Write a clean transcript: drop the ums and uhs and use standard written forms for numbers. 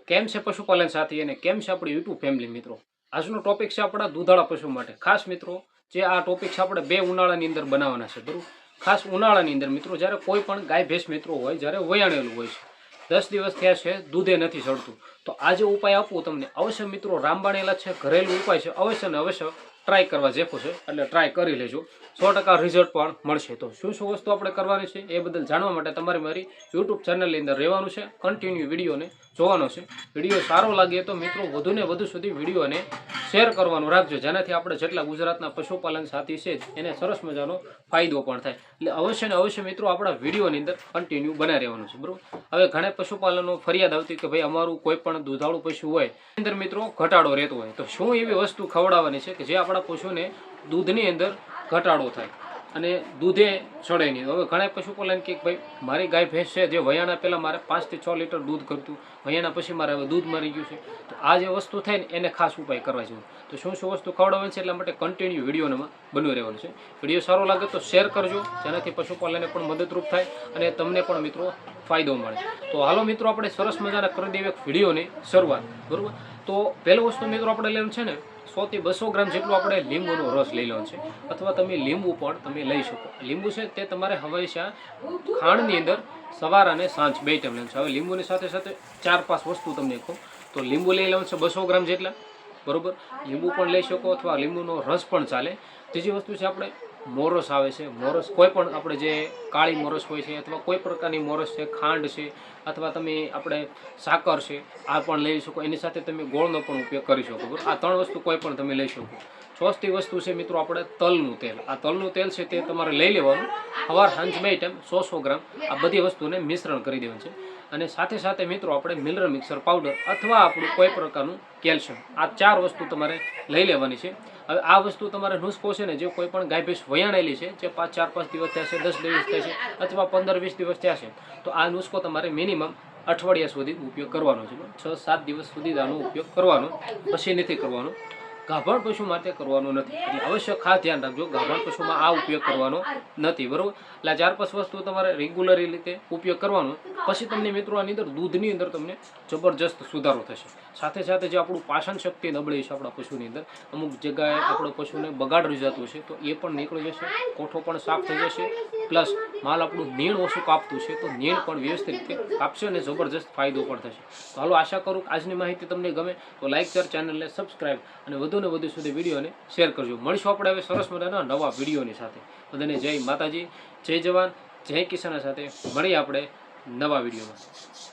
કેમ છે પશુપાલન સાથી અને કેમ છે આપણી યુટ્યુબ ફેમિલી મિત્રો? આજનો ટોપિક છે આપણા દૂધાળા પશુ માટે. ખાસ મિત્રો જે આ ટોપિક છે આપણે બે ઉનાળાની અંદર બનાવવાના છે, બરાબર? ખાસ ઉનાળાની અંદર મિત્રો જ્યારે કોઈ પણ ગાય ભેંસ મિત્રો હોય, જ્યારે વયાણેલું હોય છે, 10 દિવસ થયા છે, દૂધે નથી ચડતું, તો આ જે ઉપાય આપું તમને અવશ્ય મિત્રો રામબાણેલા છે, ઘરેલું ઉપાય છે, અવશ્ય ને અવશ્ય ટ્રાય કરવા જેવું છે, એટલે ટ્રાય કરી લેજો. 100% રિઝલ્ટ પણ મળશે. તો શું શું વસ્તુ આપણે કરવાની છે એ બદલ જાણવા માટે તમારે મારી યુટ્યુબ ચેનલની અંદર રહેવાનું છે, કન્ટિન્યુ વિડીયોને જોવાનો છે. વિડીયો સારો લાગે તો મિત્રો વધુને વધુ સુધી વિડીયોને શેર કરવાનું રાખજો, જેનાથી આપણે જેટલા ગુજરાતના પશુપાલન સાથી છે એને સરસ મજાનો ફાયદો પણ થાય. એટલે અવશ્ય ને અવશ્ય મિત્રો આપણા વિડીયોની અંદર કન્ટિન્યુ બના રહેવાનું છે, બરાબર? હવે ઘણા પશુપાલનો ફરિયાદ આવતી કે ભાઈ અમારું કોઈ પણ દૂધાળું પશુ હોય અંદર મિત્રો ઘટાડો રહેતો હોય, તો શું એવી વસ્તુ ખવડાવવાની છે કે જે આપણા પશુને દૂધની અંદર ઘટાડો થાય અને દૂધે ચડે નહીં? હવે ઘણા પશુપાલન કે ભાઈ મારી ગાય ભેંસ છે જે વયાણા પહેલાં મારે 5 થી 6 લીટર દૂધ કરતું, વયાણા પછી મારે હવે દૂધ મરી ગયું છે, તો આ જે વસ્તુ થાય ને એને ખાસ ઉપાય કરવા જેવું. તો શું શું વસ્તુ ખવડાવવાની છે એટલા માટે કન્ટિન્યુ વિડીયોમાં બન્યું રહેવાનું છે. વિડીયો સારો લાગે તો શેર કરજો, જેનાથી પશુપાલનને પણ મદદરૂપ થાય અને તમને પણ મિત્રો ફાયદો મળે. તો હાલો મિત્રો આપણે સરસ મજાના કરી દઈએ વિડીયોની શરૂઆત, બરાબર? તો પહેલી વસ્તુ મિત્રો આપણે લેવાનું છે ને 100 થી 200 ગ્રામ જેટલું આપણે લીંબુનો રસ લઈ લેવાનો છે, અથવા તમે લીંબુ પણ તમે લઈ શકો. લીંબુ છે તે તમારે હંમેશા ખાંડની અંદર સવાર અને સાંજ બે ટાઈમ લેવાનું છે. હવે લીંબુની સાથે સાથે 4-5 વસ્તુ તમને કહું તો લીંબુ લઈ લેવાનું છે 200 ગ્રામ જેટલા, બરાબર? લીંબુ પણ લઈ શકો અથવા લીંબુનો રસ પણ ચાલે. ત્રીજી વસ્તુ છે આપણે મોરસ આવે છે. મોરસ કોઈ પણ આપણે જે કાળી મોરસ હોય છે અથવા કોઈ પ્રકારની મોરસ છે, ખાંડ છે, અથવા તમે આપણે સાકર છે, આ પણ લઈ શકો. એની સાથે તમે ગોળનો પણ ઉપયોગ કરી શકો, બરાબર? આ 3 વસ્તુ કોઈ પણ તમે લઈ શકો. ચોથી વસ્તુ છે મિત્રો આપણે તલનું તેલ. આ તલનું તેલ છે તે તમારે લઈ લેવાનું, સવાર સાંજ બે ટાઈમ 100 ગ્રામ આ બધી વસ્તુને મિશ્રણ કરી દેવાનું છે. અને સાથે સાથે મિત્રો આપણે મિનરલ મિક્સર પાવડર અથવા આપણું કોઈ પ્રકારનું કેલ્શિયમ, આ 4 વસ્તુ તમારે લઈ લેવાની છે. હવે આ વસ્તુ તમારે નુસ્ખો છે ને જે કોઈ પણ ગાય ભેંસ વયાણેલી છે, જે 4-5 દિવસ થયા છે, 10 દિવસ થયા છે, અથવા 15-20 દિવસ થયા છે, તો આ નુસ્ખો તમારે મિનિમમ અઠવાડિયા સુધી ઉપયોગ કરવાનો છે. 6-7 દિવસ સુધી આનો ઉપયોગ કરવાનો, પછી નથી કરવાનો. ગાભણ પશુ માટે કરવાનો નથી, એટલે અવશ્ય ખાસ ધ્યાન રાખજો, ગાભણ પશુમાં આ ઉપયોગ કરવાનો નથી, બરાબર? એટલે 4-5 વસ્તુ તમારે રેગ્યુલરી રીતે ઉપયોગ કરવાનો, પછી તમને મિત્રો આની અંદર દૂધની અંદર તમને જબરજસ્ત સુધારો થશે. સાથે સાથે જે આપણું પાચન શક્તિ નબળી છે આપણા પશુની અંદર, અમુક જગ્યાએ આપણો પશુને બગાડ રહી જતું છે તો એ પણ નીકળી જશે, કોઠો પણ સાફ થઈ જશે, પ્લસ માલ આપણું નીણ ઓછું કાપતું છે તો નીણ પણ વ્યવસ્થિત રીતે કાપશે અને જબરજસ્ત ફાયદો પણ થશે. તો હાલો આશા કરું કે આજની માહિતી તમને ગમે તો લાઇક શેર, ચેનલને સબસ્ક્રાઈબ અને વધુને વધુ સુધી વિડીયોને શેર કરજો. મળીશું આપણે હવે સરસ મજાના નવા વિડીયોની સાથે. બધાને જય માતાજી, જય જવાન, જય કિસાન સાથે મળીએ આપણે નવા વિડીયોમાં.